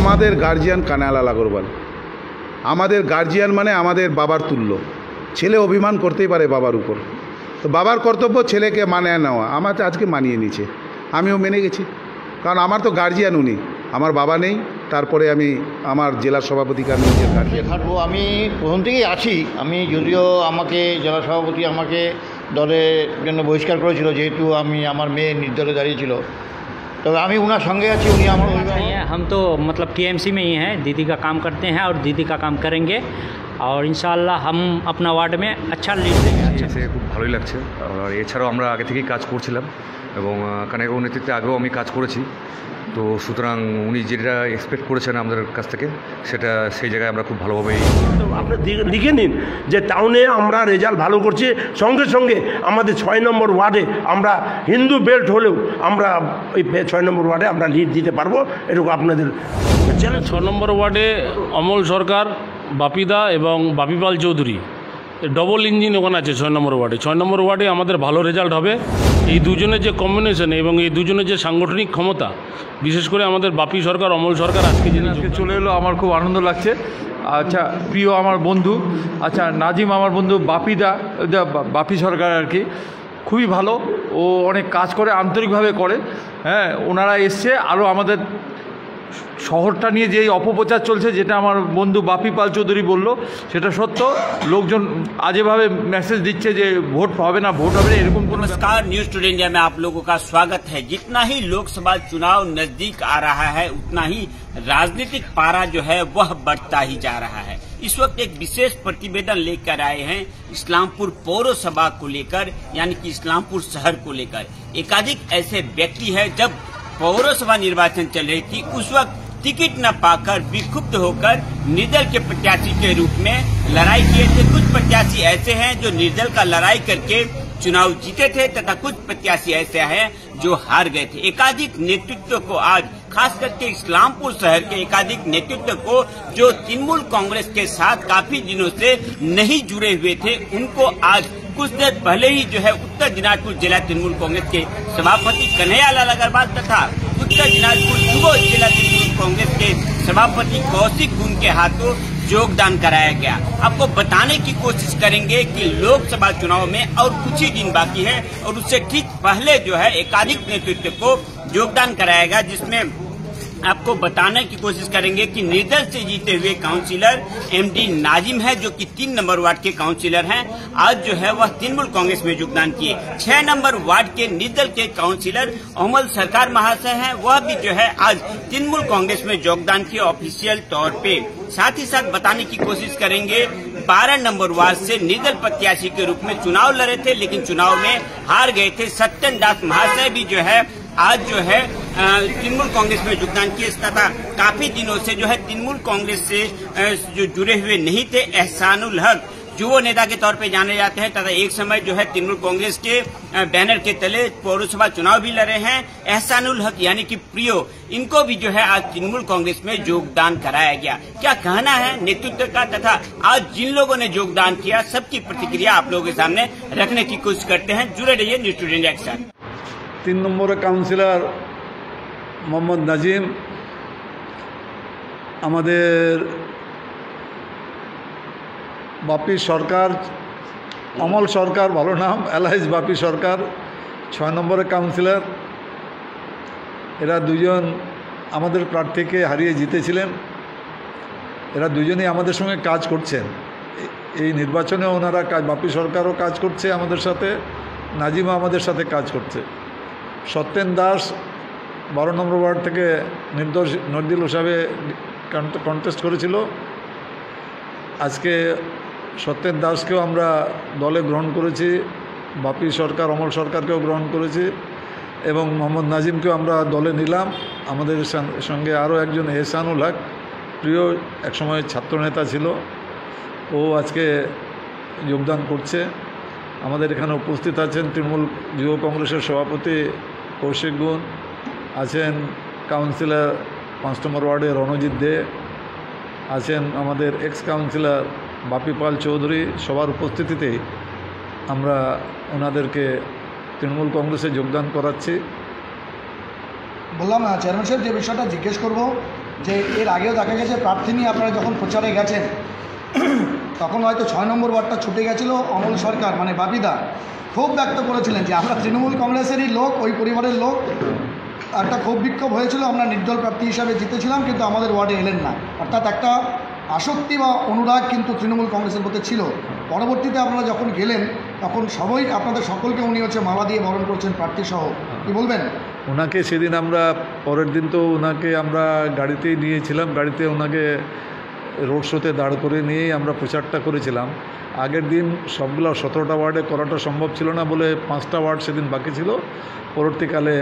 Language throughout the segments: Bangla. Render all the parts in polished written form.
আমাদের গার্জিয়ান কানাইলাল আগরওয়াল, আমাদের গার্জিয়ান মানে আমাদের বাবার তুল্য। ছেলে অভিমান করতেই পারে বাবার উপর, তো বাবার কর্তব্য ছেলেকে মানিয়ে নেওয়া। আমার আজকে মানিয়ে নিয়েছে, আমিও মেনে গেছি, কারণ আমার তো গার্জিয়ান উনি, আমার বাবা নেই, তারপরে আমি আমার জেলা সভাপতিকে আমি নিজের গার্জিয়ান খাটবো। আমি প্রথম থেকেই আছি। আমি যদিও আমাকে জেলা সভাপতি আমাকে দলের জন্য বহিষ্কার করেছিল, যেহেতু আমি আমার মেয়ে নির্দলে দাঁড়িয়েছিল, तब আমি उनके संगे আছি। উনি আমার हम तो मतलब टीएमसी में ही हैं, दीदी का काम करते हैं और दीदी का काम करेंगे और इंशाल्लाह हम अपना वार्ड में अच्छा लीड देंगे। এসে খুব ভালোই লাগছে। আর এছাড়াও আমরা আগে থেকেই কাজ করছিলাম এবং কানাইবাবুর নেতৃত্বে আগেও আমি কাজ করেছি, তো সুতরাং উনি যেটা এক্সপেক্ট করেছেন আমাদের কাছ থেকে সেটা সেই জায়গায় আমরা খুব ভালোভাবেই। আপনি লিখে নিন যে টাউনে আমরা রেজাল্ট ভালো করছি, সঙ্গে সঙ্গে আমাদের 6 নম্বর ওয়ার্ডে আমরা হিন্দু বেল্ট হলেও আমরা ওই 6 নম্বর ওয়ার্ডে আমরা লিড দিতে পারবো, এটুকু আপনাদের চ্যালেঞ্জ। 6 নম্বর ওয়ার্ডে অমল সরকার, বাপিদা এবং বাপিপাল চৌধুরী ডবল ইঞ্জিন ওখানে আছে 6 নম্বর ওয়ার্ডে। 6 নম্বর ওয়ার্ডে আমাদের ভালো রেজাল্ট হবে। এই দুজনের যে কম্বিনেশন এবং এই দুজনের যে সাংগঠনিক ক্ষমতা, বিশেষ করে আমাদের বাপি সরকার, অমল সরকার আজকে চলে এলো, আমার খুব আনন্দ লাগছে। আচ্ছা, প্রিয় আমার বন্ধু, আচ্ছা নাজিম আমার বন্ধু, বাপি সরকার আর কি, খুবই ভালো, ও অনেক কাজ করে, আন্তরিকভাবে করে। হ্যাঁ, ওনারা এসছে আরও আমাদের শহরটা নিয়ে যে অপপ্রচার চলছে, যেটা আমার বন্ধু বাপি পাল চৌধুরী বলল, সেটা সত্য। লোকজন আজেভাবে মেসেজ দিচ্ছে যে ভোট হবে না, ভোট হবে না, এরকম কোনো। नमस्कार, न्यूज टुडे इंडिया में आप लोगों का स्वागत है। जितना ही लोकसभा चुनाव नजदीक आ रहा है, उतना ही राजनीतिक पारा जो है वह बढ़ता ही जा रहा है। इस वक्त एक विशेष प्रतिवेदन लेकर आए हैं इस्लामपुर पौरसभा को लेकर, यानी कि इस्लामपुर शहर को लेकर। एकाधिक ऐसे व्यक्ति है, जब पौरसभा निर्वाचन चल रही थी उस वक्त टिकट न पाकर विक्षुब्ध होकर निर्दल के प्रत्याशी के रूप में लड़ाई किए थे। कुछ प्रत्याशी ऐसे हैं जो निर्दल का लड़ाई करके चुनाव जीते थे, तथा कुछ प्रत्याशी ऐसे हैं जो हार गए थे। एकाधिक नेतृत्व को आज, खास करके इस्लामपुर शहर के एकाधिक नेतृत्व को जो तृणमूल कांग्रेस के साथ काफी दिनों से नहीं जुड़े हुए थे, उनको आज कुछ देर पहले ही जो है उत्तर दिनाजपुर जिला तृणमूल कांग्रेस के सभापति कन्हैयालाल अग्रवाल तथा उत्तर दिनाजपुर युवा जिला तृणमूल कांग्रेस के सभापति कौशिक गुन के हाथों योगदान कराया गया। आपको बताने की कोशिश करेंगे कि लोकसभा चुनाव में और कुछ ही दिन बाकी है और उससे ठीक पहले जो है एकाधिक नेतृत्व को योगदान कराया गया, जिसमें आपको बताने की कोशिश करेंगे कि निर्दल से जीते हुए काउंसिलर एमडी नाजिम है, जो कि 3 नंबर वार्ड के काउंसिलर हैं, आज जो है वह तृणमूल कांग्रेस में योगदान किए। 6 नंबर वार्ड के निर्दल के काउंसिलर अमल सरकार महाशय हैं, वह भी जो है आज तृणमूल कांग्रेस में योगदान किए ऑफिशियल तौर पे। साथ ही साथ बताने की कोशिश करेंगे 12 नंबर वार्ड से निर्दल प्रत्याशी के रूप में चुनाव लड़े थे, लेकिन चुनाव में हार गए थे सत्यन दास महाशय भी जो है आज जो है तृणमूल कांग्रेस में योगदान किए, तथा काफी दिनों से जो है तृणमूल कांग्रेस से जो जुड़े हुए नहीं थे एहसानुल हक युवा नेता के तौर पे जाने जाते हैं, तथा एक समय जो है तृणमूल कांग्रेस के बैनर के तले पौरसभा चुनाव भी लड़े हैं। एहसानुल हक यानी कि प्रियो, इनको भी जो है आज तृणमूल कांग्रेस में योगदान कराया गया। क्या कहना है नेतृत्व का, तथा आज जिन लोगों ने योगदान किया सबकी प्रतिक्रिया आप लोगों के सामने रखने की कोशिश करते हैं। जुड़े रहिए न्यूज टुडे इंडिया के साथ। 3 নম্বরের কাউন্সিলর মোহাম্মদ নাজিম, আমাদের বাপি সরকার, অমল সরকার ভালো নাম, এলাইজ বাপি সরকার 6 নম্বরের কাউন্সিলর। এরা দুজন আমাদের প্রার্থীকে হারিয়ে জিতেছিলেন। এরা দুজনেই আমাদের সঙ্গে কাজ করছেন এই নির্বাচনে। ওনারা বাপি সরকারও কাজ করছে আমাদের সাথে, নাজিমও আমাদের সাথে কাজ করছে। সত্যেন দাস 12 নম্বর ওয়ার্ড থেকে নির্দল হিসাবে কন্টেস্ট করেছিল। আজকে সত্যেন দাসকেও আমরা দলে গ্রহণ করেছি, বাপি সরকার, অমল সরকারকেও গ্রহণ করেছি এবং মোহাম্মদ নাজিমকেও আমরা দলে নিলাম। আমাদের সঙ্গে আরও একজন এহসানুল হক, প্রিয় একসময় ছাত্রনেতা ছিল, ও আজকে যোগদান করছে। আমাদের এখানে উপস্থিত আছেন তৃণমূল যুব কংগ্রেসের সভাপতি কৌশিক গুণ, আছেন কাউন্সিলর 5 নম্বর ওয়ার্ডে রণজিৎ দে, আছেন আমাদের এক্স কাউন্সিলর বাপি পাল চৌধুরী। সবার উপস্থিতিতেই আমরা ওনাদেরকে তৃণমূল কংগ্রেসে যোগদান করাচ্ছি। বললাম চেয়ারম্যান সাহেব, যে বিষয়টা জিজ্ঞেস করব যে এর আগেও দেখা গেছে প্রার্থী নিয়ে আপনারা যখন প্রচারে গেছেন তখন হয়তো 6 নম্বর ওয়ার্ডটা ছুটে গেছিলো অমল সরকার মানে বাপিদা ক্ষোভ ব্যক্ত করেছিলেন যে আমরা তৃণমূল কংগ্রেসেরই লোক, ওই পরিবারের লোক, একটা ক্ষোভ বিক্ষোভ হয়েছিল, আমরা নির্দল প্রার্থী হিসাবে জিতেছিলাম কিন্তু আমাদের ওয়ার্ডে এলেন না। অর্থাৎ একটা আসক্তি বা অনুরাগ কিন্তু তৃণমূল কংগ্রেসের মধ্যে ছিল। পরবর্তীতে আপনারা যখন গেলেন তখন সবাই আপনাদের সকলকে উনি মালা দিয়ে বরণ করছেন প্রার্থী সহ, কী বলবেন? ওনাকে সেদিন আমরা পরের দিন তো ওনাকে আমরা গাড়িতেই নিয়েছিলাম, গাড়িতে ওনাকে রোড শোতে দাঁড় করে নিয়েই আমরা প্রচারটা করেছিলাম। আগের দিন সবগুলো 17টা ওয়ার্ডে করাটা সম্ভব ছিল না বলে 5টা ওয়ার্ড সেদিন বাকি ছিল। পরবর্তীকালে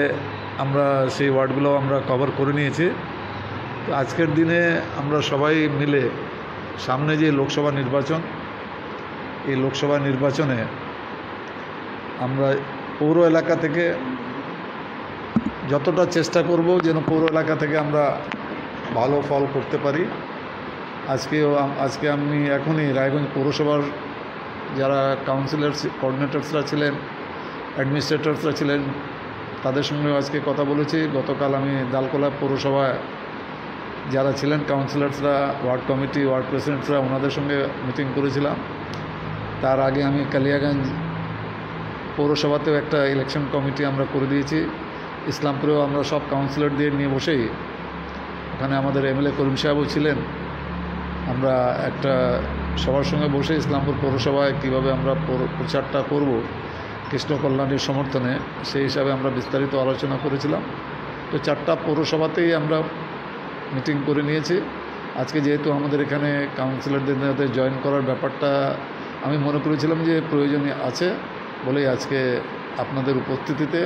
আমরা সেই ওয়ার্ডগুলো আমরা কভার করে নিয়েছি। তো আজকের দিনে আমরা সবাই মিলে সামনে যে লোকসভা নির্বাচন, এই লোকসভা নির্বাচনে আমরা পৌর এলাকা থেকে যতটা চেষ্টা করব যেন পৌর এলাকা থেকে আমরা ভালো ফল করতে পারি। আজকে আমি এখনই রায়গঞ্জ পৌরসভার যারা কাউন্সিলর কোঅর্ডিনেটরসরা ছিলেন, অ্যাডমিনিস্ট্রেটরসরা ছিলেন, তাদের সঙ্গে আজকে কথা বলেছি। গতকাল আমি দালকোলা পৌরসভায় যারা ছিলেন কাউন্সিলরসরা, ওয়ার্ড কমিটি, ওয়ার্ড প্রেসিডেন্টসরা, ওনাদের সঙ্গে মিটিং করেছিলাম। তার আগে আমি কালিয়াগঞ্জ পৌরসভাতেও একটা ইলেকশন কমিটি আমরা করে দিয়েছি। ইসলামপুরেও আমরা সব কাউন্সিলরদের নিয়ে বসেই, ওখানে আমাদের এমএলএ করিম সাহেবও ছিলেন, আমরা একটা সবার সঙ্গে বসে ইসলামপুর পৌরসভায় কীভাবে আমরা প্রচারটা করব কৃষ্ণ কল্যাণীর সমর্থনে, সেই হিসাবে আমরা বিস্তারিত আলোচনা করেছিলাম। তো 4টা পৌরসভাতেই আমরা মিটিং করে নিয়েছি। আজকে যেহেতু আমাদের এখানে কাউন্সিলরদের জয়েন করার ব্যাপারটা আমি মনে করেছিলাম যে প্রয়োজনীয় আছে বলেই আজকে আপনাদের উপস্থিতিতে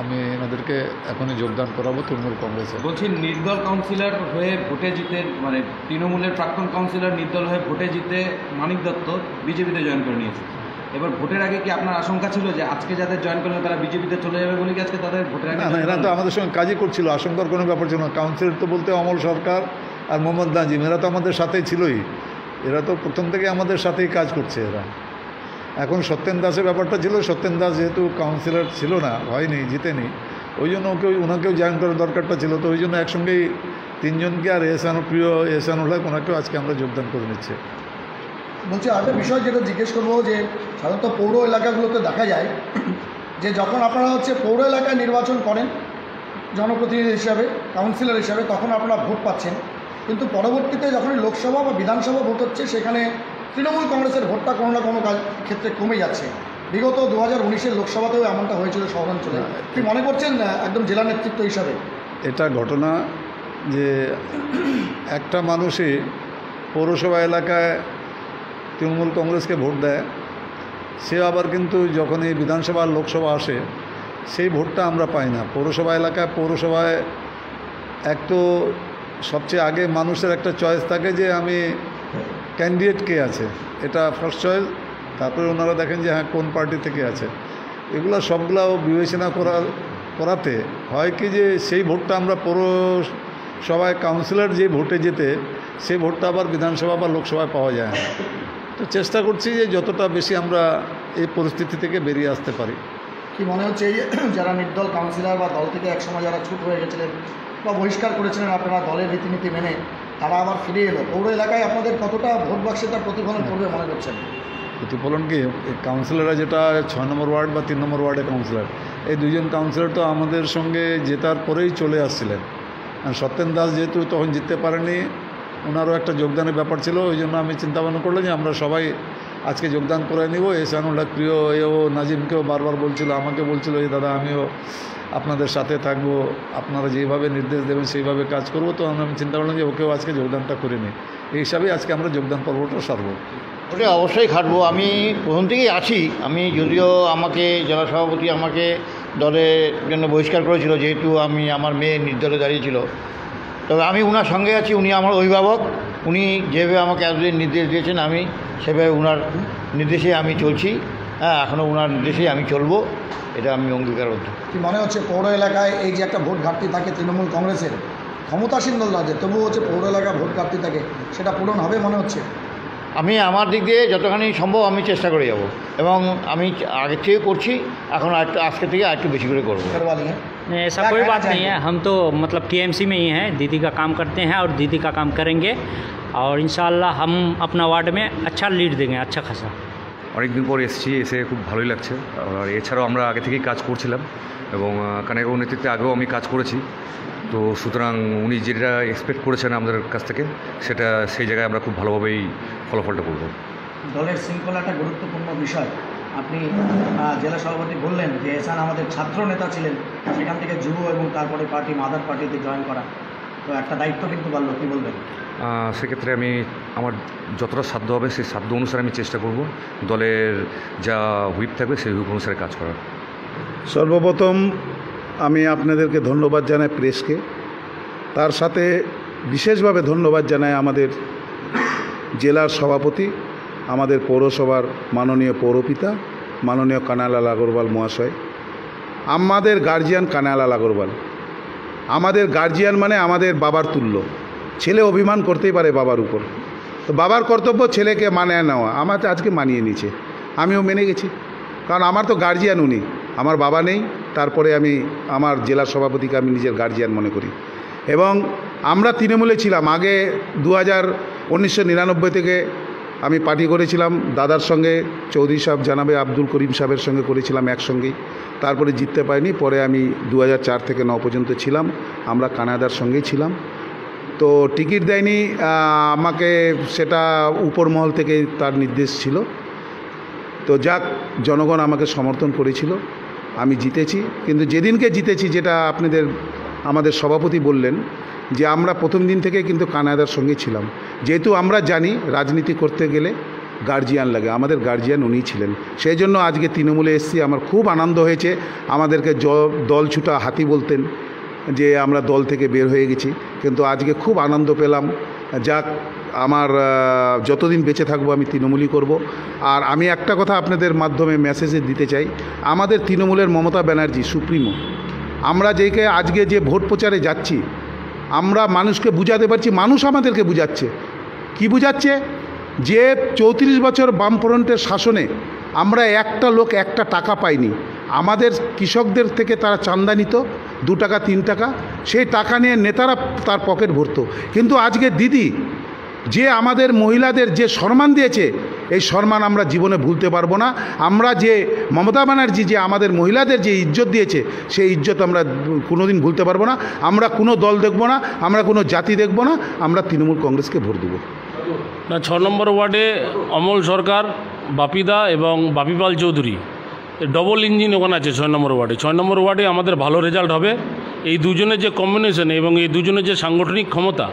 আমি এনাদেরকে এখনই যোগদান করাবো তৃণমূল কংগ্রেসে। বলছি, নির্দল কাউন্সিলর হয়ে ভোটে জিতে, মানে তৃণমূলের প্রাক্তন কাউন্সিলর নির্দল হয়ে ভোটে জিতে মানিক দত্ত বিজেপিতে জয়েন করে নিয়েছে। এবার ভোটের আগে কি আপনার আশঙ্কা ছিল যে আজকে যাদের জয়েন করলে তারা বিজেপিতে চলে যাবে বলে কি আজকে তাদের ভোটের আগে? না, এরা তো আমাদের সঙ্গে কাজই করছিল, আশঙ্কার কোনো ব্যাপার ছিল না। কাউন্সিলর তো বলতে অমল সরকার আর মোহাম্মদ নাজিম, এরা তো আমাদের সাথেই ছিলই, এরা তো প্রথম থেকে আমাদের সাথেই কাজ করছে। এরা এখন সত্যেন দাসের ব্যাপারটা ছিল, সত্যেন দাস যেহেতু কাউন্সিলর ছিল না, হয়নি, জিতেনি, ওই জন্য ওনাকেও জয়েন করার দরকারটা ছিল। তো ওই জন্য একসঙ্গেই 3 জনকে আর প্রিয় এহসানুল হক ওনাকেও আজকে আমরা যোগদান করে নিচ্ছি। বলছি আরেকটা বিষয় যেটা জিজ্ঞেস করবো, যে সাধারণত পৌর এলাকাগুলোতে দেখা যায় যে যখন আপনারা পৌর এলাকায় নির্বাচন করেন জনপ্রতিনিধি হিসাবে, কাউন্সিলর হিসাবে, তখন আপনারা ভোট পাচ্ছেন, কিন্তু পরবর্তীতে যখনই লোকসভা বা বিধানসভা ভোট হচ্ছে সেখানে তৃণমূল কংগ্রেসের ভোটটা কোনো না কোনো ক্ষেত্রে কমে যাচ্ছে। বিগত 2019-এর লোকসভাতেও এমনটা হয়েছিল শহরাঞ্চলে। কি মনে করছেন একদম জেলা নেতৃত্ব হিসাবে? এটা ঘটনা যে একটা মানুষই পৌরসভা এলাকায় তৃণমূল কংগ্রেসকে ভোট দেয়, সে আবার কিন্তু যখন এই বিধানসভা আর লোকসভা আসে সেই ভোটটা আমরা পাই না। পৌরসভা এলাকায় পৌরসভায় এক তো সবচেয়ে আগে মানুষের একটা চয়েস থাকে যে আমি ক্যান্ডিডেট কে আছে, এটা ফার্স্ট চয়েস। তারপরে ওনারা দেখেন যে হ্যাঁ কোন পার্টি থেকে আছে, এগুলো সবগুলো বিবেচনা করাতে হয় কি যে সেই ভোটটা আমরা পৌরসভায় কাউন্সিলর যে ভোটে যেতে, সেই ভোটটা আবার বিধানসভা বা লোকসভায় পাওয়া যায় না। তো চেষ্টা করছি যে যতটা বেশি আমরা এই পরিস্থিতি থেকে বেরিয়ে আসতে পারি। কি মনে হচ্ছে এই যারা নির্দল কাউন্সিলর বা দল থেকে একসময় যারা ছুট হয়ে গেছিলেন বা বহিষ্কার করেছিলেন আপনারা দলের রীতিনীতি মেনে, তারা আবার ফিরে এলো, পৌর এলাকায় আপনাদের কতটা ভোট বাক্সে তার প্রতিফলন করবে মনে করছেন? প্রতিফলন কি, কাউন্সিলররা যেটা 6 নম্বর ওয়ার্ড বা 3 নম্বর ওয়ার্ডে কাউন্সিলর, এই 2 জন কাউন্সিলর তো আমাদের সঙ্গে জেতার পরেই চলে আসছিলেন। সত্যেন দাস যেহেতু তখন জিততে পারেনি, ওনারও একটা যোগদানের ব্যাপার ছিল, ওই জন্য আমি চিন্তা ভাবনা করলাম যে আমরা সবাই আজকে যোগদান করে নিব। এহসানুল হক প্রিয় এও নাজিমকেও বারবার বলছিল, আমাকে বলছিল যে দাদা আমিও আপনাদের সাথে থাকবো, আপনারা যেভাবে নির্দেশ দেবেন সেইভাবে কাজ করব। তো আমি চিন্তা করলাম যে ওকেও আজকে যোগদানটা করে নিই, এই হিসাবেই আজকে আমরা যোগদান পর্বটা সারবো। ওটা অবশ্যই খাটবো। আমি প্রথম থেকেই আছি। আমি যদিও আমাকে জেলা সভাপতি আমাকে দলের জন্য বহিষ্কার করেছিল, যেহেতু আমি আমার মেয়ে নির্দলে দাঁড়িয়েছিল, তবে আমি ওনার সঙ্গে আছি। উনি আমার অভিভাবক, উনি যেভাবে আমাকে এতদিন নির্দেশ দিয়েছেন আমি সেভাবে ওনার নির্দেশে আমি চলছি। হ্যাঁ, এখনও ওনার নির্দেশেই আমি চলবো, এটা আমি অঙ্গীকারবদ্ধ। কি মনে হচ্ছে পৌর এলাকায় এই যে একটা ভোট ঘাটতি থাকে তৃণমূল কংগ্রেসের, ক্ষমতাসীন দল রাজ্যে, তবুও পৌর এলাকায় ভোট ঘাটতি থাকে, সেটা পূরণ হবে মনে হচ্ছে? আমি আমার দিক দিয়ে যতখানি সম্ভব আমি চেষ্টা করে যাব, এবং আমি আগের থেকে করছি, এখন আজকে থেকে আরেকটু বেশি করে করবো। नहीं, ऐसा क्या कोई कहना बात नहीं है। चाहेंगे? हम तो मतलब टीएमसी में ही हैं, दीदी का काम करते हैं और दीदी का काम करेंगे और इंशाल्लाह हम अपना वार्ड में अच्छा लीड देंगे, अच्छा खासा। অনেক দিন পর এসেছি, এসে খুব ভালোই লাগছে। আর এছাড়াও আমরা আগে থেকেই কাজ করছিলাম এবং কানাইবাবুর নেতৃত্বে আগেও আমি কাজ করেছি। তো সুতরাং উনি যেটা এক্সপেক্ট করেছেন আমাদের কাছ থেকে সেটা সেই জায়গায় আমরা খুব ভালোভাবেই ফলাফলটা করব। দলের শৃঙ্খলা একটা গুরুত্বপূর্ণ বিষয়। আপনি জেলা সভাপতি বললেন যে এসান আমাদের ছাত্র নেতা ছিলেন, সেখান থেকে যুব এবং তারপরে পার্টি মাদার পার্টিতে জয়েন করা, তো একটা দায়িত্ব কিন্তু বাড়লো, কী বলবেন? সেক্ষেত্রে আমি আমার যতটা সাধ্য হবে সেই সাধ্য অনুসারে আমি চেষ্টা করব দলের যা হুইপ থাকবে সেই হুইপ অনুসারে কাজ করার। সর্বপ্রথম আমি আপনাদেরকে ধন্যবাদ জানাই প্রেসকে, তার সাথে বিশেষভাবে ধন্যবাদ জানাই আমাদের জেলার সভাপতি, আমাদের পৌরসভার মাননীয় পৌরপিতা মাননীয় কানাইলাল আগরওয়াল মহাশয়, আমাদের গার্জিয়ান কানাইলাল আগরওয়াল। আমাদের গার্জিয়ান মানে আমাদের বাবার তুল্য। ছেলে অভিমান করতেই পারে বাবার উপর, তো বাবার কর্তব্য ছেলেকে মানিয়ে নেওয়া। আমার আজকে মানিয়ে নিয়েছে, আমিও মেনে গেছি, কারণ আমার তো গার্জিয়ান উনি, আমার বাবা নেই, তারপরে আমি আমার জেলা সভাপতিকে আমি নিজের গার্জিয়ান মনে করি। এবং আমরা তৃণমূলে ছিলাম আগে 1999 থেকে আমি পার্টি করেছিলাম দাদার সঙ্গে, চৌধুরী সাহেব জানাবে আব্দুল করিম সাহেবের সঙ্গে করেছিলাম একসঙ্গেই, তারপরে জিততে পারিনি, পরে আমি 2004 থেকে 9 পর্যন্ত ছিলাম, আমরা কানাডার সঙ্গেই ছিলাম। তো টিকিট দেয়নি আমাকে, সেটা উপর মহল থেকে তার নির্দেশ ছিল। তো যাক, জনগণ আমাকে সমর্থন করেছিল, আমি জিতেছি। কিন্তু যেদিনকে জিতেছি, যেটা আপনাদের আমাদের সভাপতি বললেন যে আমরা প্রথম দিন থেকে কিন্তু কানাডার সঙ্গে ছিলাম, যেহেতু আমরা জানি রাজনীতি করতে গেলে গার্জিয়ান লাগে, আমাদের গার্জিয়ান উনি ছিলেন। সেই জন্য আজকে তৃণমূলে এসেছি, আমার খুব আনন্দ হয়েছে। আমাদেরকে দল ছুটা হাতি বলতেন যে আমরা দল থেকে বের হয়ে গেছি, কিন্তু আজকে খুব আনন্দ পেলাম। যাক, আমার যতদিন বেঁচে থাকবো আমি তৃণমূলই করব। আর আমি একটা কথা আপনাদের মাধ্যমে মেসেজে দিতে চাই, আমাদের তৃণমূলের মমতা ব্যানার্জি সুপ্রিমো, আমরা যেকে আজকে যে ভোট প্রচারে যাচ্ছি, আমরা মানুষকে বুঝাতে পারছি, মানুষ আমাদেরকে বুঝাচ্ছে। কি বুঝাচ্ছে? যে 34 বছর বামফ্রন্টের শাসনে আমরা একটা লোক একটা টাকা পাইনি। আমাদের কৃষকদের থেকে তারা চাঁদা নিত 2 টাকা 3 টাকা, সেই টাকা নিয়ে নেতারা তার পকেট ভরতো। কিন্তু আজকে দিদি যে আমাদের মহিলাদের যে সম্মান দিয়েছে, এই সম্মান আমরা জীবনে ভুলতে পারবো না। আমরা যে মমতা ব্যানার্জি যে আমাদের মহিলাদের যে ইজ্জত দিয়েছে, সেই ইজ্জত আমরা কোনোদিন ভুলতে পারবো না। আমরা কোনো দল দেখব না, আমরা কোনো জাতি দেখব না, আমরা তৃণমূল কংগ্রেসকে ভোট দেবো। না, 6 নম্বর ওয়ার্ডে অমল সরকার, বাপিদা এবং বাপিপাল চৌধুরী ডবল ইঞ্জিন ওখানে আছে 6 নম্বর ওয়ার্ডে। 6 নম্বর ওয়ার্ডে আমাদের ভালো রেজাল্ট হবে। এই দুজনের যে কম্বিনেশন এবং এই দুজনের যে সাংগঠনিক ক্ষমতা,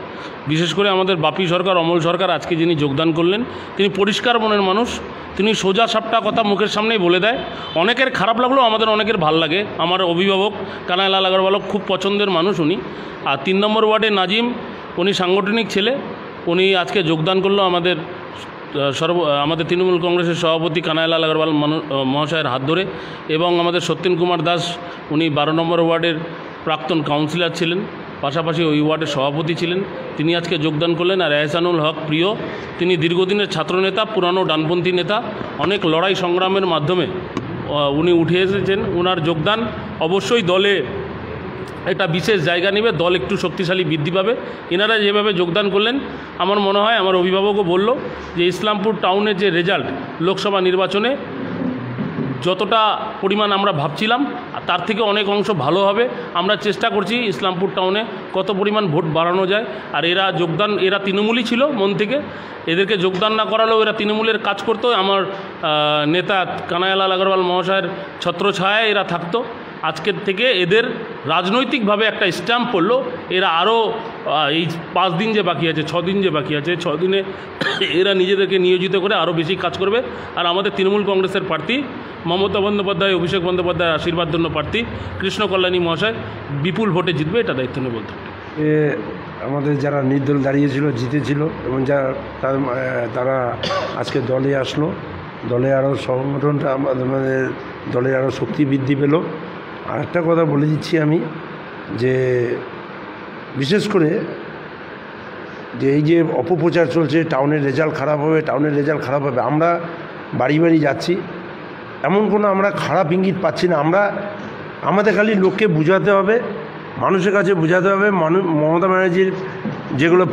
বিশেষ করে আমাদের বাপি সরকার, অমল সরকার আজকে যিনি যোগদান করলেন, তিনি পরিষ্কার মনের মানুষ, তিনি সোজা সাপটা কথা মুখের সামনেই বলে দেয়। অনেকের খারাপ লাগলেও আমাদের অনেকের ভাল লাগে। আমার অভিভাবক কানাইলাল আগরওয়াল খুব পছন্দের মানুষ উনি। আর 3 নম্বর ওয়ার্ডে নাজিম, উনি সাংগঠনিক ছেলে, উনি আজকে যোগদান করলো আমাদের তৃণমূল কংগ্রেসের সভাপতি কানাইলাল আগরওয়াল মহাশয়ের হাত ধরে। এবং আমাদের সত্যেন কুমার দাস, উনি 12 নম্বর ওয়ার্ডের প্রাক্তন কাউন্সিলর ছিলেন, পাশাপাশি ওই ওয়ার্ডের সভাপতি ছিলেন, তিনি আজকে যোগদান করলেন। আর এহসানুল হক প্রিয়, তিনি দীর্ঘদিনের ছাত্রনেতা, পুরানো ডানপন্থী নেতা, অনেক লড়াই সংগ্রামের মাধ্যমে উনি উঠে এসেছেন। ওনার যোগদান অবশ্যই দলে একটা বিশেষ জায়গা নেবে, দল একটু শক্তিশালী বৃদ্ধি পাবে। এনারা যেভাবে যোগদান করলেন, আমার মনে হয়, আমার অভিভাবকও বলল যে ইসলামপুর টাউনের যে রেজাল্ট লোকসভা নির্বাচনে যতটা পরিমাণ আমরা ভাবছিলাম তার থেকে অনেক অংশ ভালো হবে। আমরা চেষ্টা করছি ইসলামপুর টাউনে কত পরিমাণ ভোট বাড়ানো যায়। আর এরা তৃণমূলই ছিল মন থেকে, এদেরকে যোগদান না করালেও এরা তৃণমূলের কাজ করতো। আমার নেতা কানাইলাল আগরওয়াল মহাশয়ের ছত্রছায়ায় এরা থাকতো। আজকের থেকে এদের রাজনৈতিকভাবে একটা স্ট্যাম্প পড়লো। এরা আরও এই 5 দিন যে বাকি আছে, 6 দিন যে বাকি আছে, 6 দিনে এরা নিজেদেরকে নিয়োজিত করে আরও বেশি কাজ করবে। আর আমাদের তৃণমূল কংগ্রেসের প্রার্থী মমতা বন্দ্যোপাধ্যায়, অভিষেক বন্দ্যোপাধ্যায় আশীর্বাদ জন্য প্রার্থী কৃষ্ণ কল্যাণী মহাশয় বিপুল ভোটে জিতবে, এটা দায়িত্ব নিয়ে বলতে হবে। আমাদের যারা নির্দল দাঁড়িয়েছিল, জিতেছিল এবং তারা আজকে দলে আসলো, দলে আরও সংগঠনটা আমাদের দলের আরও শক্তি বৃদ্ধি পেল। আর একটা কথা বলে দিচ্ছি আমি, যে বিশেষ করে যে এই যে অপপ্রচার চলছে, টাউনের রেজাল্ট খারাপ হবে, টাউনের রেজাল্ট খারাপ হবে, আমরা বাড়ি বাড়ি যাচ্ছি, এমন কোনো আমরা খারাপ ইঙ্গিত পাচ্ছি না। আমরা আমাদের খালি লোককে বোঝাতে হবে, মানুষের কাছে বোঝাতে হবে, মমতা ব্যানার্জির যেগুলো